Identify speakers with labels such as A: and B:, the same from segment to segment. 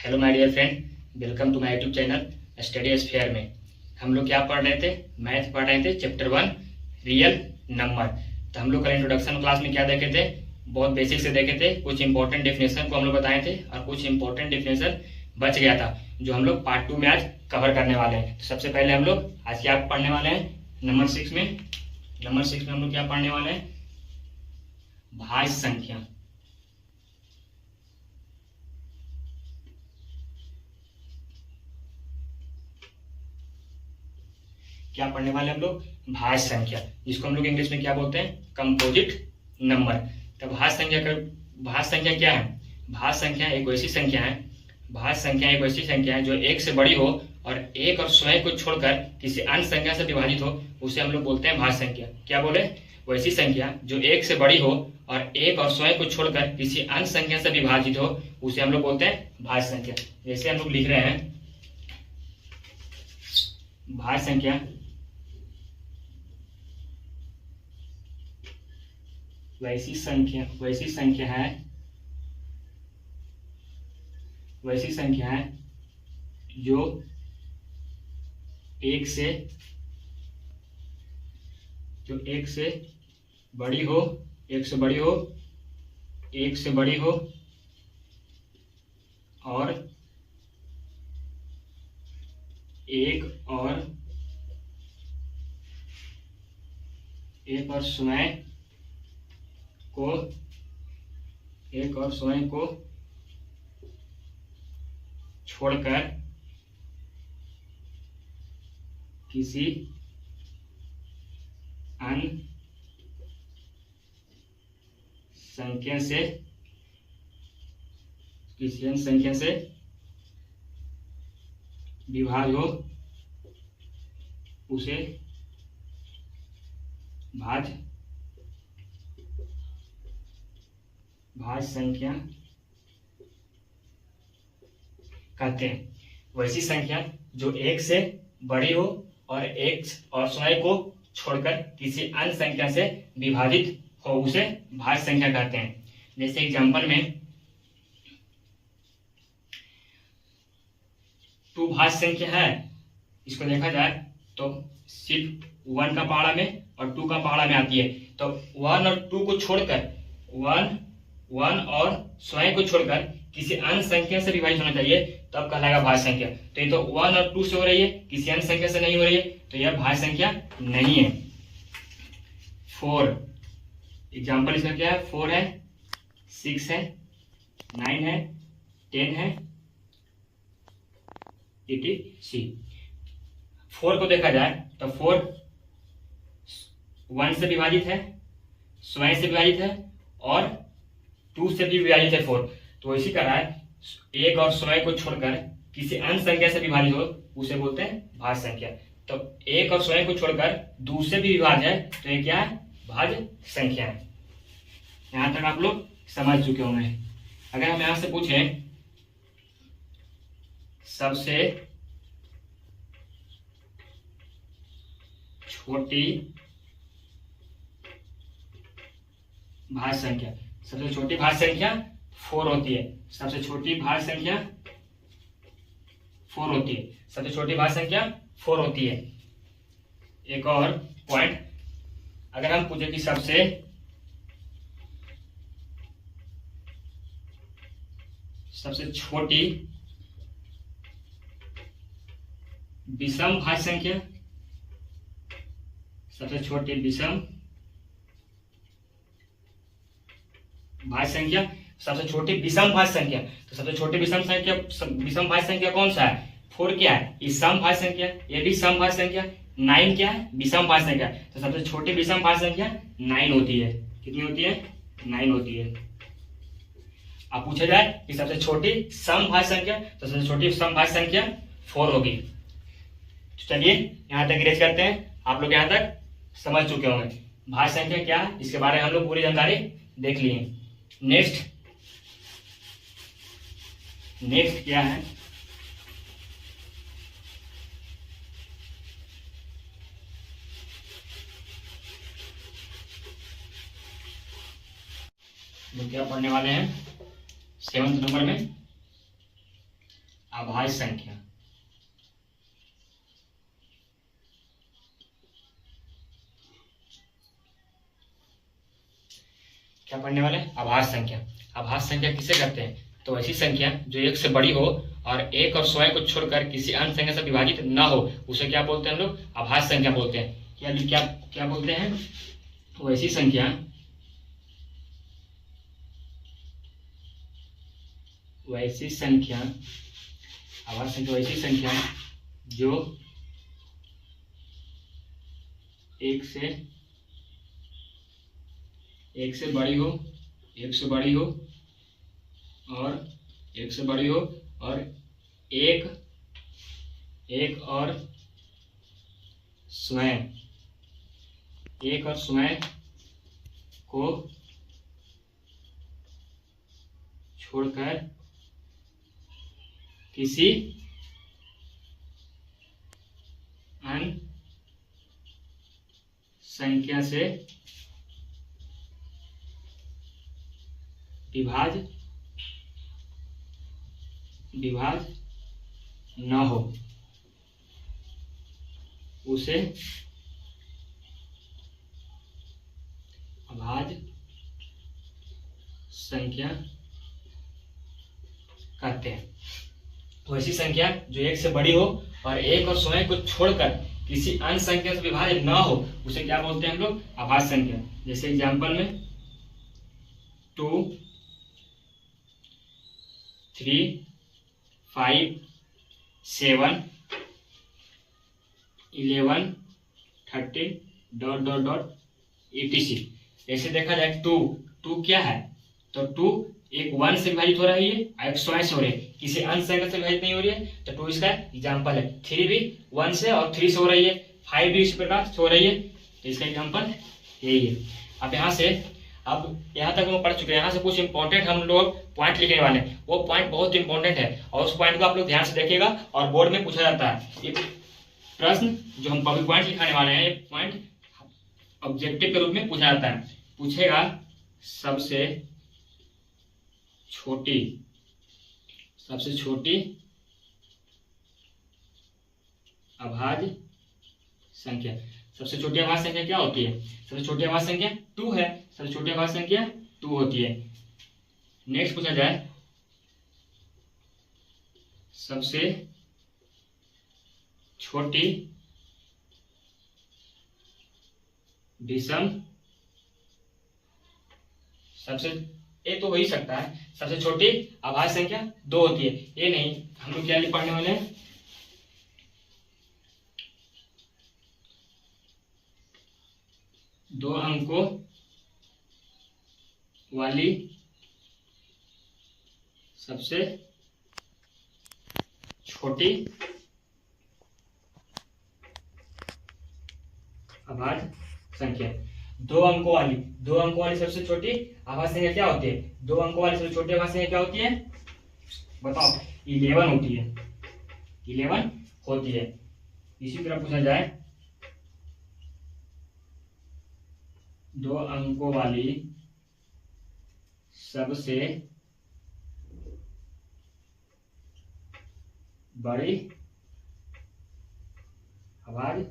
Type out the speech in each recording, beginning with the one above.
A: Hello my dear friend, welcome to my YouTube channel Study Sphere में हम लोग क्या पढ़ रहे थे? मैथ पढ़ रहे थे, चैप्टर 1 रियल नंबर। तो हम लोग कल इंट्रोडक्शन क्लास में क्या देखे थे? बहुत बेसिक से देखे थे। कुछ इंपॉर्टेंट डेफिनेशन को हम लोग बताए थे और कुछ इंपॉर्टेंट डेफिनेशन बच गया था जो हम लोग पार्ट 2 में आज कवर करने वाले हैं। तो सबसे पहले हम लोग आज क्या पढ़ने वाले हैं? नंबर 6 में हम लोग क्या पढ़ने वाले हैं? भाज्य संख्या। क्या पढ़ने वाले हम लोग? भाज्य संख्या, जिसको हम लोग इंग्लिश में क्या बोलते हैं? Composite number. तो भाज्य संख्या क्या है? भाज्य संख्या एक वैसी संख्या है जो एक से बड़ी हो और एक और स्वयं को छोड़कर किसी अन्य संख्या से विभाजित हो, उसे हम लोग बोलते हैं भाज्य संख्या। क्या बोले? वैसी संख्या जो एक से बड़ी हो और एक और स्वयं को छोड़कर किसी अन्य संख्या से विभाजित हो, उसे हम लोग बोलते हैं भाज्य संख्या। जैसे हम लोग लिख रहे हैं भाज्य संख्या वैसी संख्या है जो एक से बड़ी हो और एक और स्वयं को छोड़कर किसी अन्य संख्या से विभाज्य हो, उसे भाज्य संख्या कहते हैं। वैसी संख्या जो एक से बड़ी हो और एक और स्वयं को छोड़कर किसी अन्य संख्या से विभाजित हो, उसे भाज्य संख्या कहते हैं। जैसे एग्जांपल में 2 भाज्य संख्या है। इसको देखा जाए तो सिर्फ 1 का पहाड़ा में और 2 का पहाड़ा में आती है। तो 1 और 2 को छोड़कर 1 और स्वयं को छोड़कर किसी अन्य संख्या से विभाजित होना चाहिए, तब कहलाएगा भाज्य संख्या। तो ये तो 1 और 2 से हो रही है, किसी अन्य संख्या से नहीं हो रही है, तो यह भाज्य संख्या नहीं है। 4 एग्जाम्पल इसका क्या है? 4 है, 6 है, 9 है, 10 है, etc। 4 को देखा जाए तो 4 1 से विभाजित है, स्वयं से विभाजित है और 2 से भी विभाजित है 4। तो इसी तरह एक और स्वयं को छोड़कर किसी अन्य संख्या से विभाजित हो, उसे बोलते हैं भाज्य संख्या। तो एक और स्वयं को छोड़कर दूसरे भी विभाज्य है, तो ये क्या है? भाज्य संख्या है। यहां तक आप लोग समझ चुके होंगे। अगर हम यहां से पूछें सबसे छोटी भाज्य संख्या, सबसे छोटी भाज्य संख्या 4 होती है। सबसे छोटी भाज्य संख्या 4 होती है। एक और पॉइंट, अगर हम पूछे कि सबसे छोटी विषम भाज्य संख्या, सबसे छोटी विषम भाज्य संख्या, सबसे छोटी विषम भाज्य संख्या। तो सबसे छोटी विषम भाज्य संख्या कौन सा है? 4 क्या है? ये सम भाज्य संख्या, ये भी सम भाज्य संख्या। 9 क्या है? विषम भाज्य संख्या। तो सबसे छोटी विषम भाज्य संख्या 9 होती है। कितनी होती है? 9 होती है। अब पूछा जाए कि सबसे छोटी सम भाज्य संख्या, तो सबसे छोटी सम भाज्य संख्या 4 होगी। तो चलिए यहां तक इरेज करते हैं। आप लोग यहां तक समझ चुके होंगे भाज्य संख्या क्या है, इसके बारे में हम लोग पूरी जानकारी देख लिए। नेक्स्ट क्या है? तो क्या पढ़ने वाले हैं 7th नंबर में अभाज्य संख्या। क्या पढ़ने वाले? अभाज्य संख्या। अभाज्य संख्या किसे कहते हैं? तो ऐसी संख्या जो एक से बड़ी हो और एक और स्वयं को छोड़कर किसी अन्य संख्या से विभाजित न हो, उसे क्या बोलते हैं हम लोग? अभाज्य संख्या बोलते हैं। यानी क्या क्या बोलते हैं? वैसी संख्या अभाज्य संख्या वैसी संख्या जो एक से बड़ी हो और एक और स्वयं को छोड़कर किसी अन्य संख्या से विभाज्य न हो, उसे अभाज्य संख्या कहते हैं। वैसी संख्या जो एक से बड़ी हो और एक और स्वयं को छोड़कर किसी अन्य संख्या से विभाजित न हो, उसे क्या बोलते हैं हम लोग? अभाज्य संख्या। जैसे एग्जांपल में 2, 3, 5, 7, 11, 13 ... etc। ऐसे देखा जाए 2 क्या है? तो 2 एक 1 से विभाजित हो रही है, एक स्वयं से हो रही है, किसी अन्य संख्या से विभाजित नहीं हो रही है, तो 2 इसका एग्जाम्पल है। 3 भी 1 से और 3 से हो रही है, 5 भी इस प्रकार से हो रही है, तो इसका एग्जाम्पल यही है। अब यहाँ तक हम पढ़ चुके हैं। यहाँ से कुछ इंपॉर्टेंट हम लोग पॉइंट लिखने वाले हैं। वो पॉइंट बहुत इंपॉर्टेंट है और उस पॉइंट को आप लोग ध्यान से देखिएगा और बोर्ड में पूछा जाता है। एक प्रश्न जो हम पब्लिक पॉइंट लिखाने वाले हैं, एक पॉइंट ऑब्जेक्टिव के रूप में पूछा जाता है। पूछेगा सबसे छोटी अभाज्य संख्या। सबसे छोटी अभाज्य संख्या क्या होती है? सबसे छोटी अभाज्य संख्या 2 है। सबसे छोटी अभाज्य संख्या 2 होती है। नेक्स्ट पूछा जाए सबसे छोटी विषम, ये तो हो ही सकता है। सबसे छोटी अभाज्य संख्या 2 होती है। ये नहीं, हम लोग क्या पढ़ने वाले हैं? दो अंकों वाली सबसे छोटी अभाज्य संख्या। दो अंकों वाली सबसे छोटी अभाज्य संख्या क्या होती है? 2 अंकों वाली सबसे छोटी अभाज्य संख्या क्या होती है? बताओ। 11 होती है। 11 होती है। इसी तरह पूछा जाए 2 अंकों वाली सबसे बड़ी अभाज्य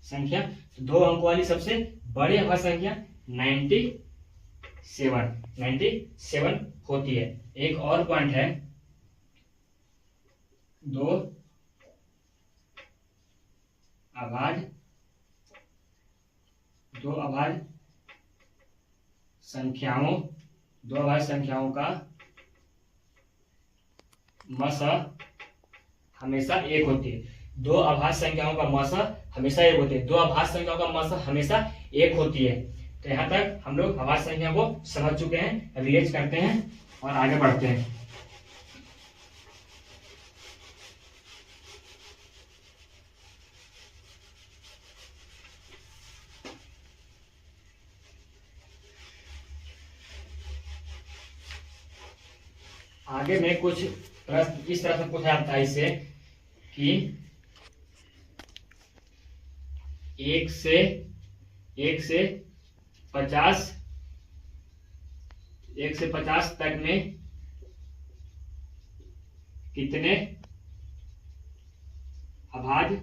A: संख्या। 2 अंकों वाली सबसे बड़ी अभाज्य संख्या 97 होती है। एक और पॉइंट है, 2 अभाज्य संख्याओं का मसा हमेशा एक होती है। 2 अभाज्य संख्याओं का मसा हमेशा एक होती है। 2 अभाज्य संख्याओं का मसा हमेशा एक होती है। तो यहाँ तक हम लोग अभाज्य संख्या को समझ चुके हैं। रिवाइज करते हैं और आगे बढ़ते हैं। आगे में कुछ प्रश्न इस तरह से पूछा जाता है इससे कि 1 से 50 तक में कितने अभाज्य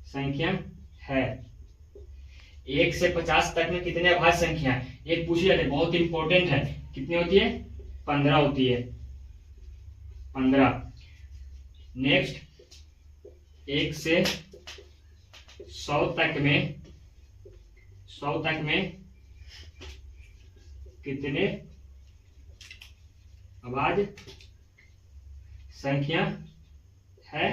A: संख्या है। 1 से 50 तक में कितने अभाज्य संख्या है, ये पूछी जाती है, बहुत इंपॉर्टेंट है। कितनी होती है? 15 होती है, 15। नेक्स्ट, 1 से 100 तक में, 100 तक में कितने अभाज्य संख्या है,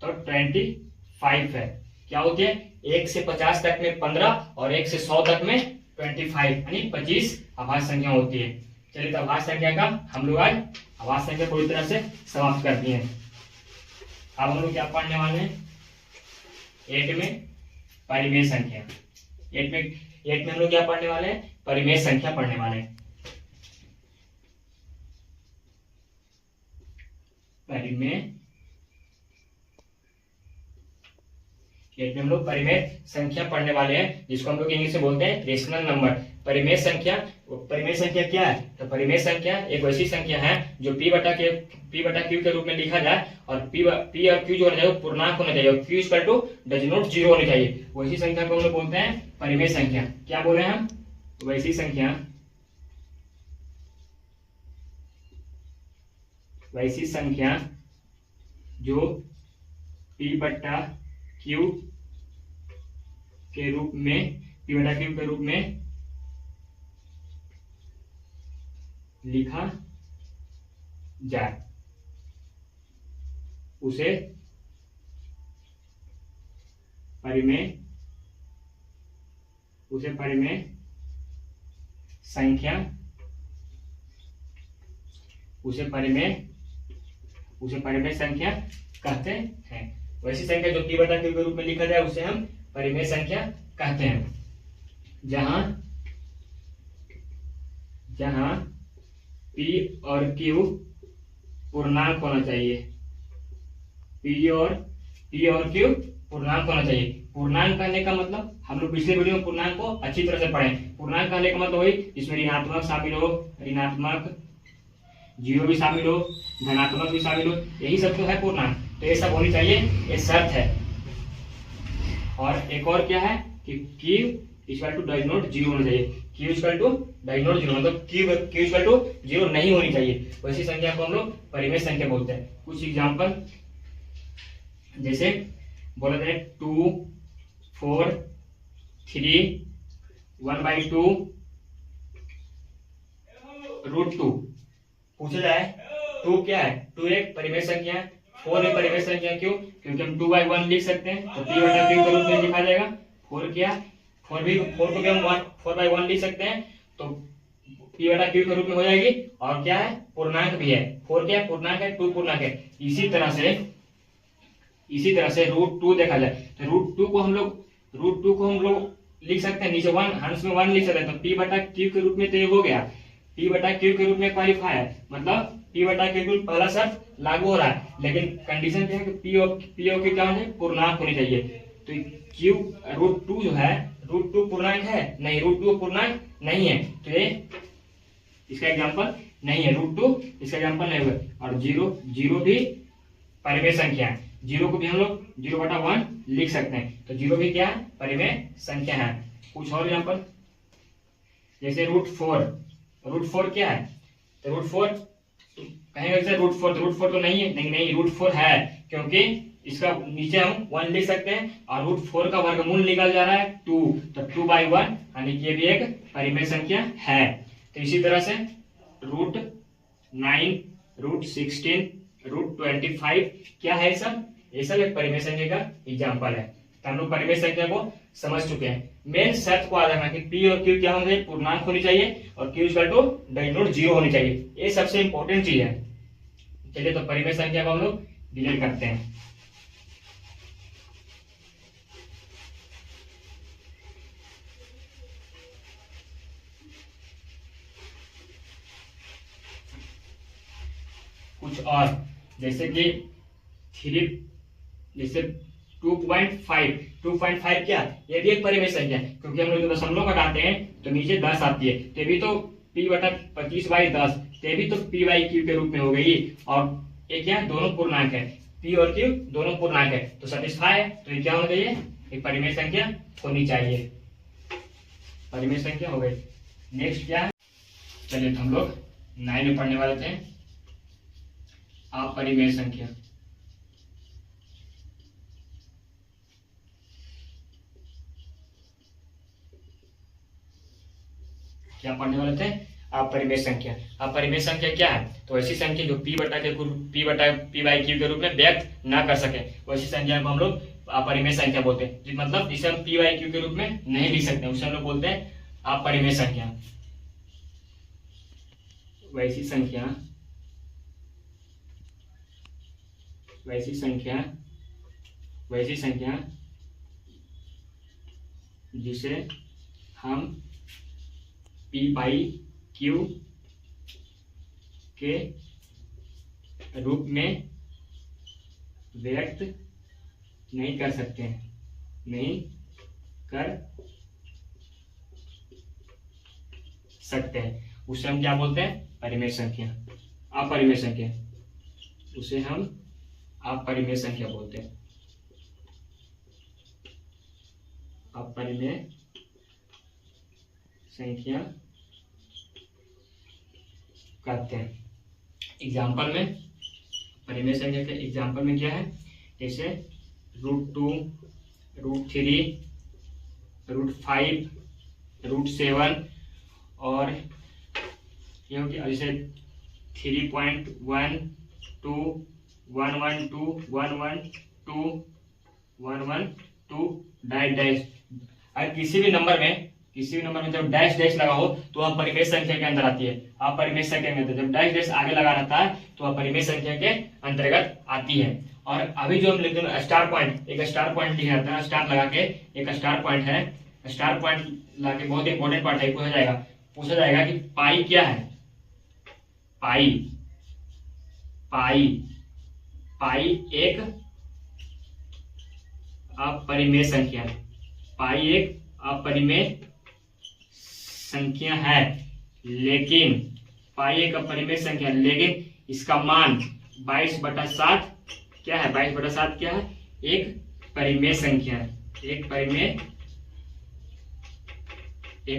A: तो 25 है। क्या होती है? 1 से 50 तक में 15 और 1 से 100 तक में 25 यानी 25 अभाज्य संख्या होती है। चलिए, तो अभाज्य संख्या का हम लोग आज अभाज्य संख्या पूरी तरह से समाप्त कर दिए हैं। अब हम लोग क्या पढ़ने वाले हैं? 8 में परिमेय संख्या। 8 में हम लोग क्या पढ़ने वाले हैं? परिमेय संख्या पढ़ने वाले हैं। परिमेय, 8 में हम लोग परिमेय संख्या पढ़ने वाले हैं, जिसको हम लोग इंग्लिश में बोलते हैं रेशनल नंबर। परिमेय संख्या, परिमेय संख्या क्या है? तो परिमेय संख्या एक वैसी संख्या है जो p बटा क्यू के रूप में लिखा जाए, और p और q जो होना चाहिए पूर्णांक होना चाहिए, और q equal to does not 0 होनी चाहिए। वैसी संख्या को हम लोग बोलते हैं परिमेय संख्या। क्या बोल रहे हैं हम? वैसी संख्या, वैसी संख्या जो p बटा क्यू के रूप में लिखा जाए, उसे परिमेय संख्या, उसे परिमेय संख्या कहते हैं। वैसी संख्या जो p बटा क्यू के रूप में लिखा जाए उसे हम परिमेय संख्या कहते हैं। जहां p और q पूर्णांक होना चाहिए, p और q पूर्णांक होना चाहिए। पूर्णांक कहने का मतलब, हम लोग पिछले वीडियो में पूर्णांक को अच्छी तरह से पढ़े। पूर्णांक कहने का मतलब वही जिसमें ऋणात्मक शामिल हो, ऋणात्मक, जीरो भी शामिल हो, धनात्मक भी शामिल हो, यही सब तो है पूर्णांक। तो ये सब होनी चाहिए, ये शर्त है। और एक और क्या है कि q equal to does not 0 होना चाहिए। q equal to does not 0 मतलब q इक्वल टू 0 नहीं होनी चाहिए। वैसी संख्या को हम लोग परिमेय संख्या बोलते हैं। कुछ एग्जांपल, जैसे बोला जाए 2, 4, 3, 1/2, √2। पूछा जाए 2 क्या है? 2 एक परिमेय संख्या है। 4 एक परिमेय संख्या, क्यों? क्योंकि हम 2/1 लिख सकते हैं, तो p बटा q के रूप में लिखा जाएगा। 4 क्या? 4 को भी हम 4/1 लिख सकते हैं, तो p बटा q के रूप में हो जाएगी। और क्या है? पूर्णांक भी है। 4 क्या है? पूर्णांक है, 2 पूर्णांक है। इसी तरह से √2 देखा जाए तो √2 को हम लोग लिख सकते हैं, नीचे 1, अंश में 1 लिख सकते हैं, तो p बटा q के रूप में तो ये हो गया। p बटा q के रूप में क्वालिफाई है, मतलब p बटा q के पहला शर्त लागू हो रहा है। लेकिन कंडीशन क्या है कि p और q क्या होने? पूर्णांक होनी चाहिए। तो q √2 जो है, √2 पूर्णांक है? नहीं, √2 पूर्णांक नहीं है, तो ये इसका एग्जांपल नहीं है। √2 इसका एग्जांपल नहीं हुआ। और 0 भी परिमेय संख्या है। 0 को भी हम लोग 0/1 लिख सकते हैं, तो 0 भी क्या है? परिमेय संख्या है। कुछ और एग्जांपल, जैसे √4 क्या है? तो √4 कहेंगे √4 तो नहीं है, नहीं √4 है, क्योंकि इसका नीचे हम 1 लिख सकते हैं, और √4 का वर्गमूल निकल जा रहा है 2, तो 2/1 यानी कि ये भी एक परिमेय संख्या है। तो इसी तरह से √9, √16, √25 क्या है? ये सब एक परिमेय संख्या का एग्जाम्पल है। तो हम लोग परिमेय संख्या को समझ चुके हैं। मेन शर्त को याद रखना कि p और q क्या होंगे? पूर्णांक होनी चाहिए, और q equal to does not 0 होनी चाहिए। ये सबसे इंपॉर्टेंट चीज है। चलिए, तो परिमेय संख्या को हम लोग डिलीट करते हैं। कुछ और, जैसे कि 2.5 क्या? ये भी एक परिमेय संख्या है, क्योंकि हम लोग दशमलव घटाते हैं तो नीचे 10 आती है, तो भी तो p बटा 25/10 तो ये भी तो पी बाई क्यू के रूप में हो गई, और ये क्या है, दोनों पूर्णांक है, पी और क्यू दोनों पूर्णांक है, तो सेटिस्फाई है। तो ये क्या होना चाहिए, एक परिमेय संख्या होनी चाहिए, परिमेय संख्या हो गई। नेक्स्ट क्या है, चलिए तो हम लोग 9 में पढ़ने वाले थे अपरिमेय संख्या। क्या पढ़ने वाले थे, अपरिमेय संख्या। अपरिमेय संख्या क्या है, तो ऐसी संख्या जो पी बटा पी बाई क्यू के रूप में व्यक्त ना कर सके, वैसी संख्या को हम लोग अपरिमेय संख्या बोलते हैं। मतलब जिसे हम पी बाई क्यू के रूप में नहीं लिख सकते, उसे हम लोग बोलते हैं अपरिमेय संख्या। वैसी संख्या जिसे हम पी बाई क्यू के रूप में व्यक्त नहीं कर सकते हैं, उसे हम क्या बोलते हैं, परिमेय संख्या, अपरिमेय संख्या, उसे हम अपरिमेय संख्या बोलते हैं, अपरिमेय संख्या कहते हैं। एग्जाम्पल में परिमेय संख्या के एग्जाम्पल में क्या है, जैसे √2, √3, √5, √7 और ये हो गया जैसे 3.1, 2, 112, 112, 112 डैश डैश। अगर किसी भी नंबर में जब डैश डैश लगा हो तो वह परिमेय संख्या के अंदर आती है, अपरिमेय संख्या में जब डैश डैश आगे लगा रहता है तो वह परिमेय संख्या के अंतर्गत आती है। और अभी जो हम लिखते हैं स्टार पॉइंट, एक स्टार पॉइंट लिखा जाता है, स्टार लगा के एक स्टार पॉइंट है, स्टार पॉइंट लगा के बहुत इंपॉर्टेंट पार्ट है, पूछा जाएगा कि पाई क्या है, पाई एक अपरिमेय संख्या, पाई एक अपरिमेय संख्या है, लेकिन पाई एक अपरिमेय संख्या, लेकिन इसका मान 22/7 क्या है, 22/7 क्या है, एक परिमेय संख्या है, एक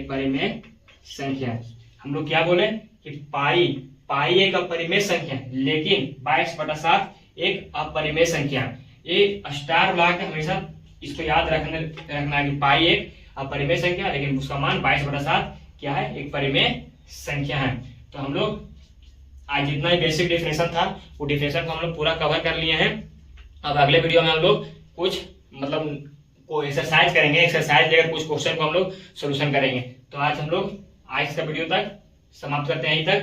A: परिमेय संख्या। हम लोग क्या बोले कि पाई एक अपरिमेय संख्या, लेकिन 22/7 एक अपरिमेय संख्या। ये स्टार लगा के हमेशा इसको याद रखना है कि पाई एक अपरिमेय संख्या, लेकिन उसका मान 22/7 क्या है, एक परिमेय संख्या है। तो हम लोग आज जितना ही बेसिक डिफिनेशन था वो डिफिनेशन को हम लोग पूरा कवर कर लिए हैं। अब अगले वीडियो में हम लोग कुछ कोई एक्सरसाइज करेंगे, एक्सरसाइज लेकर कुछ क्वेश्चन को हम लोग सोल्यूशन करेंगे। तो आज हम लोग आज का वीडियो तक समाप्त करते हैं, यहीं तक।